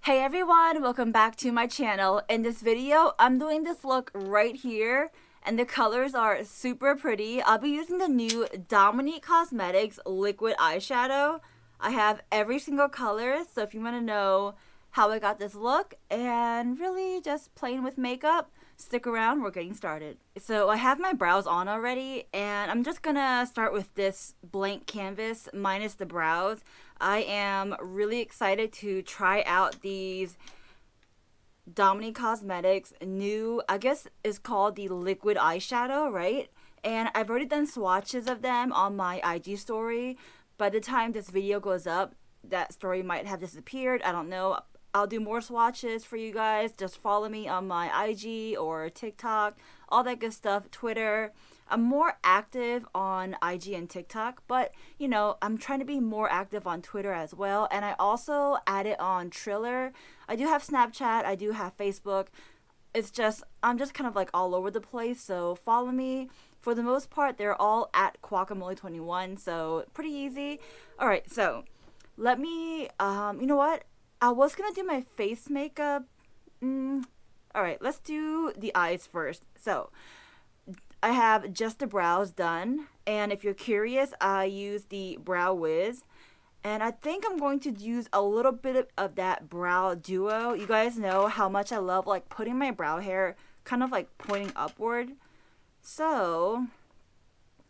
Hey everyone, welcome back to my channel. In this video, I'm doing this look right here and the colors are super pretty. I'll be using the new Dominique Cosmetics liquid eyeshadow. I have every single color, so if you want to know how I got this look and really just playing with makeup, stick around, we're getting started. So I have my brows on already and I'm just gonna start with this blank canvas minus the brows. I am really excited to try out these Dominique Cosmetics new, I guess is called the liquid eyeshadow, right? And I've already done swatches of them on my IG story. By the time this video goes up, that story might have disappeared. I don't know. I'll do more swatches for you guys. Just follow me on my IG or TikTok, all that good stuff, Twitter. I'm more active on IG and TikTok, but you know, I'm trying to be more active on Twitter as well. And I also add it on Triller. I do have Snapchat, I do have Facebook. It's just, I'm just kind of like all over the place. So follow me. For the most part, they're all at Guacamole21, so pretty easy. All right, so let me, you know what? I was gonna do my face makeup. All right, let's do the eyes first. So I have just the brows done, and if you're curious, I use the Brow Wiz, and I think I'm going to use a little bit of that brow duo. You guys know how much I love like putting my brow hair kind of like pointing upward. So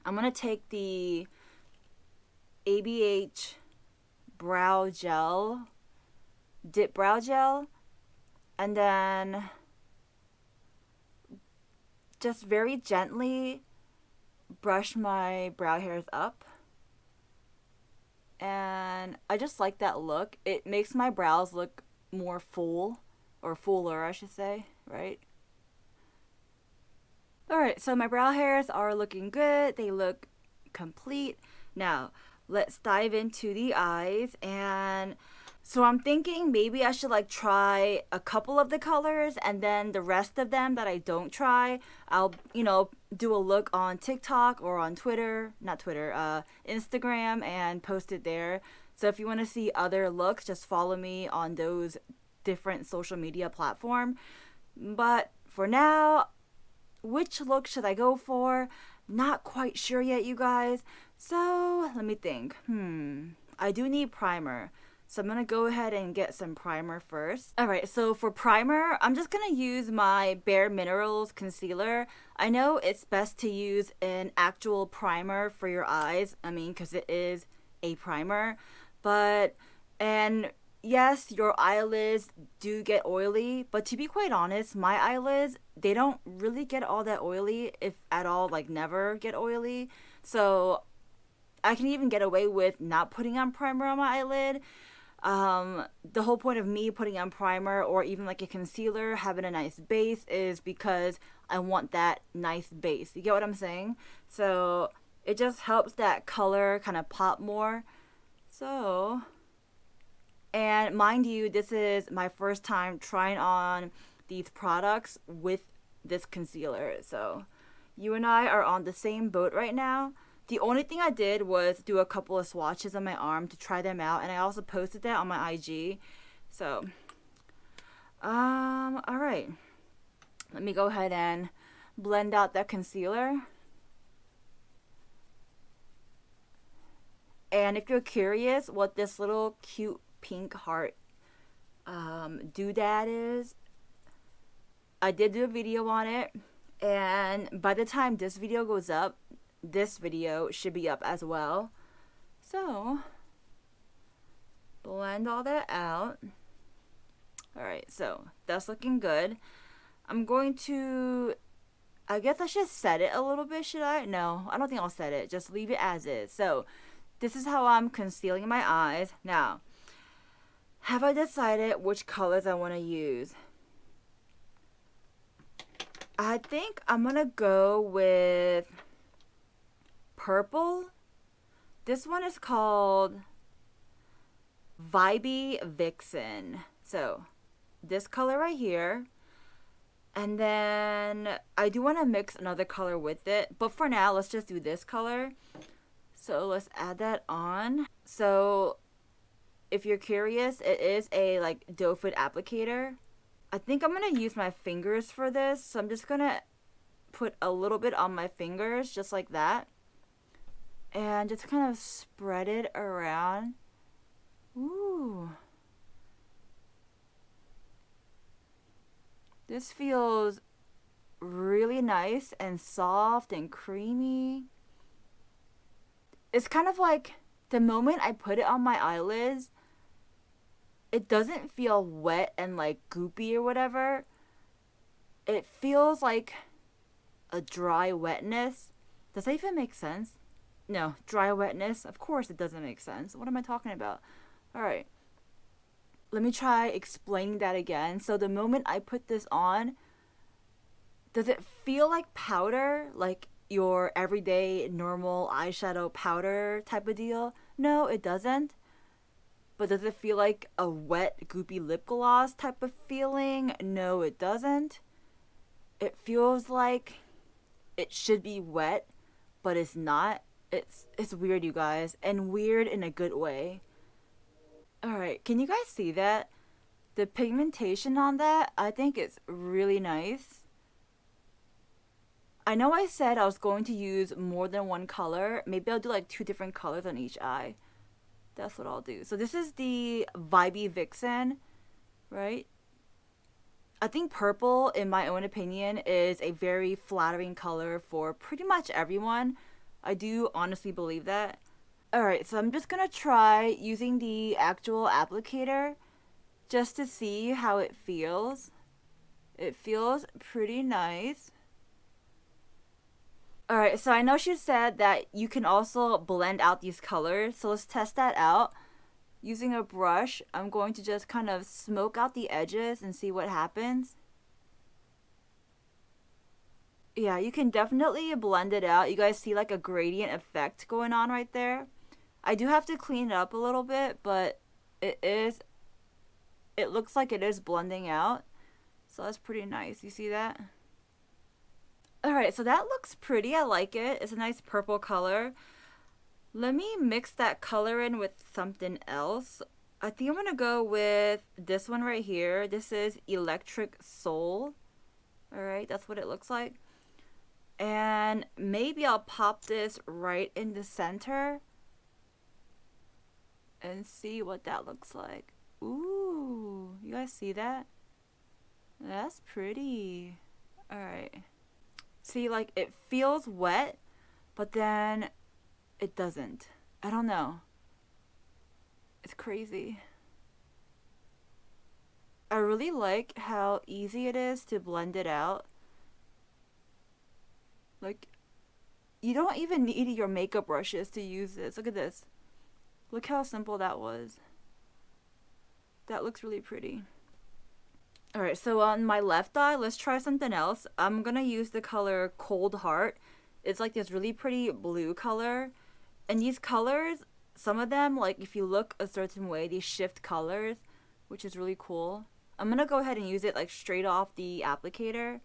I'm gonna take the ABH brow gel, dip brow gel, and then just very gently brush my brow hairs up. And I just like that look. It makes my brows look more full, or fuller I should say, right? Alright, so my brow hairs are looking good. They look complete. Now, let's dive into the eyes. And so I'm thinking maybe I should like try a couple of the colors and then the rest of them that I don't try, I'll, do a look on TikTok or on Twitter, not Twitter, Instagram and post it there. So if you want to see other looks, just follow me on those different social media platforms. But for now, which look should I go for? Not quite sure yet, you guys. So let me think. I do need primer. So I'm going to go ahead and get some primer first. Alright, so for primer, I'm just going to use my Bare Minerals concealer. I know it's best to use an actual primer for your eyes. I mean, because it is a primer. And yes, your eyelids do get oily. But to be quite honest, my eyelids, they don't really get all that oily, if at all, like never get oily. So I can even get away with not putting on primer on my eyelid. The whole point of me putting on primer or even like a concealer, having a nice base, is because I want that nice base. You get what I'm saying? So it just helps that color kind of pop more. So, and mind you, this is my first time trying on these products with this concealer. So you and I are on the same boat right now. The only thing I did was do a couple of swatches on my arm to try them out, and I also posted that on my IG. So, alright. Let me go ahead and blend out that concealer. And if you're curious what this little cute pink heart doodad is, I did do a video on it, and by the time this video goes up, this video should be up as well. So blend all that out. Alright, so that's looking good. I'm going to, I guess I should set it a little bit, should I? No, I don't think I'll set it. Just leave it as is. So this is how I'm concealing my eyes. Now, have I decided which colors I want to use? I think I'm going to go with purple. This one is called Vibey Vixen. So this color right here. And then I do want to mix another color with it. But for now, let's just do this color. So let's add that on. So if you're curious, it is a like doe foot applicator. I think I'm gonna use my fingers for this, so I'm just gonna put a little bit on my fingers, just like that, and just kind of spread it around. Ooh. This feels really nice and soft and creamy. It's kind of like the moment I put it on my eyelids, it doesn't feel wet and like goopy or whatever. It feels like a dry wetness. Does that even make sense? No, dry wetness. Of course it doesn't make sense. What am I talking about? Alright. Let me try explaining that again. So the moment I put this on, does it feel like powder? Like your everyday normal eyeshadow powder type of deal? No, it doesn't. But does it feel like a wet, goopy lip gloss type of feeling? No, it doesn't. It feels like it should be wet, but it's not. It's weird, you guys, and weird in a good way. Alright, can you guys see that? The pigmentation on that, I think it's really nice. I know I said I was going to use more than one color. Maybe I'll do like 2 different colors on each eye. That's what I'll do. So this is the Vibey Vixen, right? I think purple, in my own opinion, is a very flattering color for pretty much everyone. I do honestly believe that. Alright, so I'm just gonna try using the actual applicator just to see how it feels. It feels pretty nice. Alright, so I know she said that you can also blend out these colors, so let's test that out. Using a brush, I'm going to just kind of smoke out the edges and see what happens. Yeah, you can definitely blend it out. You guys see like a gradient effect going on right there. I do have to clean it up a little bit, but it looks like it is blending out. So that's pretty nice. You see that? Alright, so that looks pretty. I like it. It's a nice purple color. Let me mix that color in with something else. I think I'm going to go with this one right here. This is Electric Soul. Alright, that's what it looks like. And maybe I'll pop this right in the center and see what that looks like. Ooh, you guys see that? That's pretty. Alright. See, like, it feels wet, but then it doesn't. I don't know. It's crazy. I really like how easy it is to blend it out. Like, you don't even need your makeup brushes to use this. Look at this. Look how simple that was. That looks really pretty. Alright, so on my left eye, let's try something else. I'm gonna use the color Cold Heart. It's like this really pretty blue color. And these colors, some of them, like if you look a certain way, they shift colors, which is really cool. I'm gonna go ahead and use it like straight off the applicator.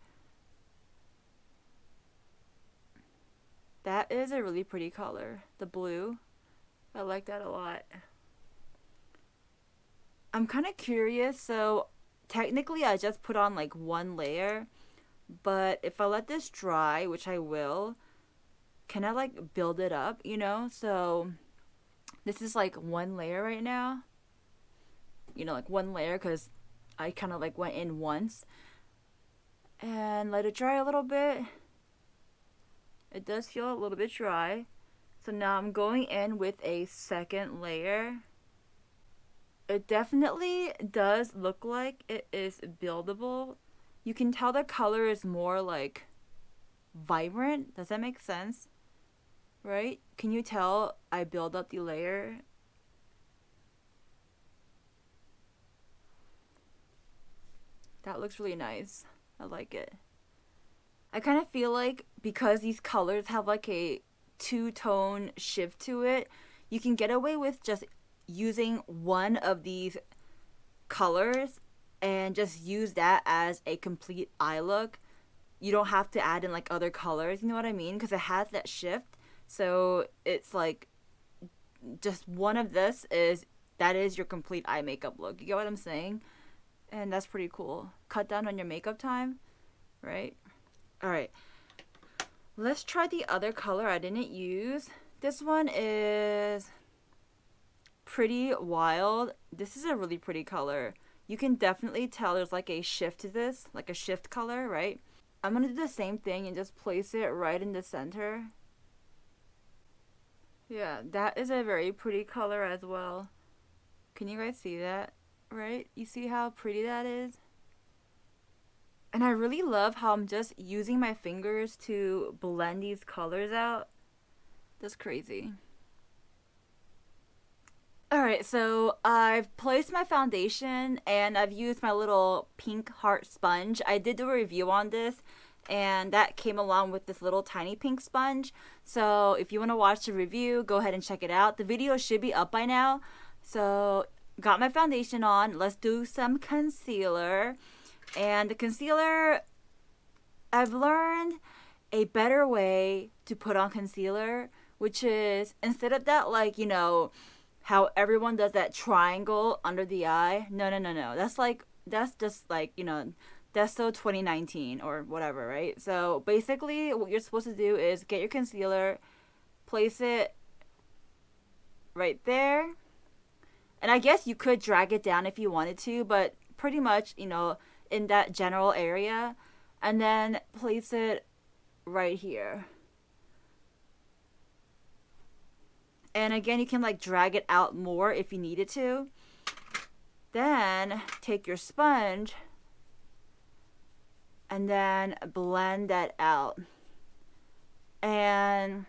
That is a really pretty color, the blue. I like that a lot. I'm kind of curious, so technically I just put on like 1 layer, but if I let this dry, which I will, can I like build it up, you know? So this is like 1 layer right now, you know, like 1 layer because I kind of like went in once and let it dry a little bit. It does feel a little bit dry. So now I'm going in with a 2nd layer. It definitely does look like it is buildable. You can tell the color is more like vibrant. Does that make sense? Right? Can you tell I build up the layer? That looks really nice. I like it. I kind of feel like because these colors have like a 2-tone shift to it, you can get away with just using one of these colors and just use that as a complete eye look. You don't have to add in like other colors, you know what I mean? Because it has that shift. So it's like just one of this is that is your complete eye makeup look. You get what I'm saying? And that's pretty cool. Cut down on your makeup time, right? All right. Let's try the other color I didn't use. This one is Pretty Wild. This is a really pretty color. You can definitely tell there's like a shift to this, like a shift color, right? I'm going to do the same thing and just place it right in the center. Yeah, that is a very pretty color as well. Can you guys see that, right? You see how pretty that is? And I really love how I'm just using my fingers to blend these colors out. That's crazy. Alright, so I've placed my foundation and I've used my little pink heart sponge. I did do a review on this and that came along with this little tiny pink sponge. So if you want to watch the review, go ahead and check it out. The video should be up by now. So got my foundation on. Let's do some concealer. And the concealer, I've learned a better way to put on concealer, which is instead of that, like, you know, how everyone does that triangle under the eye. No. That's just like, you know, that's so 2019 or whatever, right? So basically what you're supposed to do is get your concealer, place it right there. And I guess you could drag it down if you wanted to, but pretty much, you know, in that general area, and then place it right here. And again, you can like drag it out more if you needed to. Then take your sponge and then blend that out. And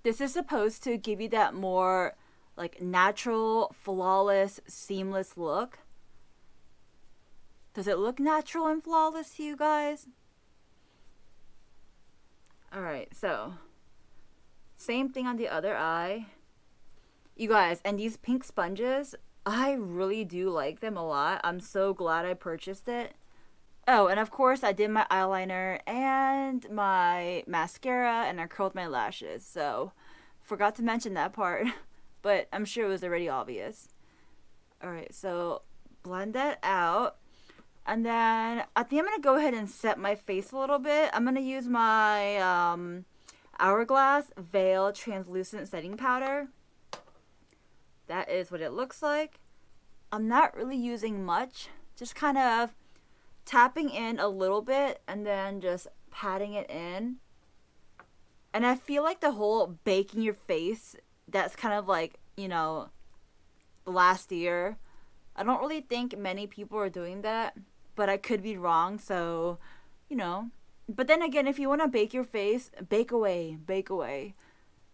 this is supposed to give you that more like natural, flawless, seamless look. Does it look natural and flawless to you guys? Alright, so same thing on the other eye. You guys, and these pink sponges, I really do like them a lot. I'm so glad I purchased it. Oh, and of course I did my eyeliner and my mascara and I curled my lashes. So, forgot to mention that part, but I'm sure it was already obvious. Alright, so blend that out. And then I think I'm going to go ahead and set my face a little bit. I'm going to use my Hourglass Veil Translucent Setting Powder. That is what it looks like. I'm not really using much. Just kind of tapping in a little bit and then just patting it in. And I feel like the whole baking your face, that's kind of like, you know, last year. I don't really think many people are doing that. But I could be wrong, so, you know. But then again, if you want to bake your face, bake away, bake away.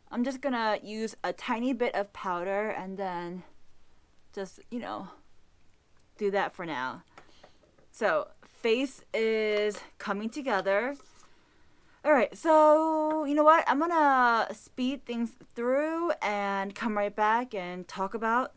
I'm just going to use a tiny bit of powder and then just, you know, do that for now. So, face is coming together. Alright, so, you know what? I'm going to speed things through and come right back and talk about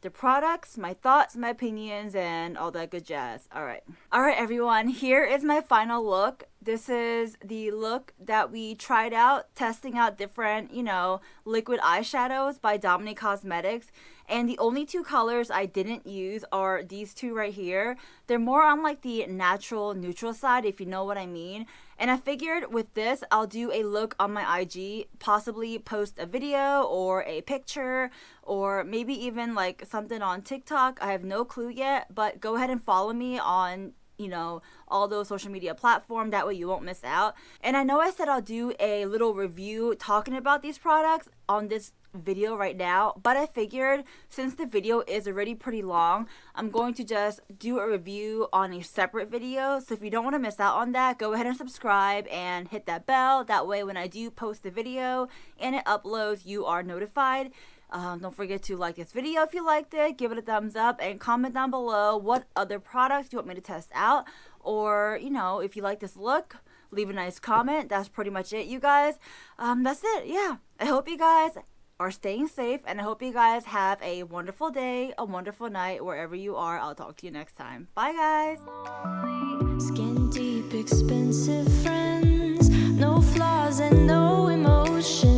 the products, my thoughts, my opinions, and all that good jazz. Alright, everyone, here is my final look. This is the look that we tried out, testing out different, you know, liquid eyeshadows by Dominique Cosmetics. And the only two colors I didn't use are these two right here. They're more on like the natural neutral side, if you know what I mean. And I figured with this, I'll do a look on my IG, possibly post a video or a picture, or maybe even like something on TikTok. I have no clue yet, but go ahead and follow me on, you know, all those social media platforms. That way you won't miss out. And I know I said I'll do a little review talking about these products on this video right now, but I figured since the video is already pretty long, I'm going to just do a review on a separate video. So if you don't want to miss out on that, go ahead and subscribe and hit that bell. That way when I do post the video and it uploads, you are notified. Don't forget to like this video if you liked it, give it a thumbs up, and comment down below what other products you want me to test out, or, you know, if you like this look, leave a nice comment. That's pretty much it, you guys. That's it. Yeah, I hope you guys are staying safe, and I hope you guys have a wonderful day, a wonderful night, wherever you are. I'll talk to you next time. Bye, guys. Skin deep, expensive friends, no flaws and no emotion.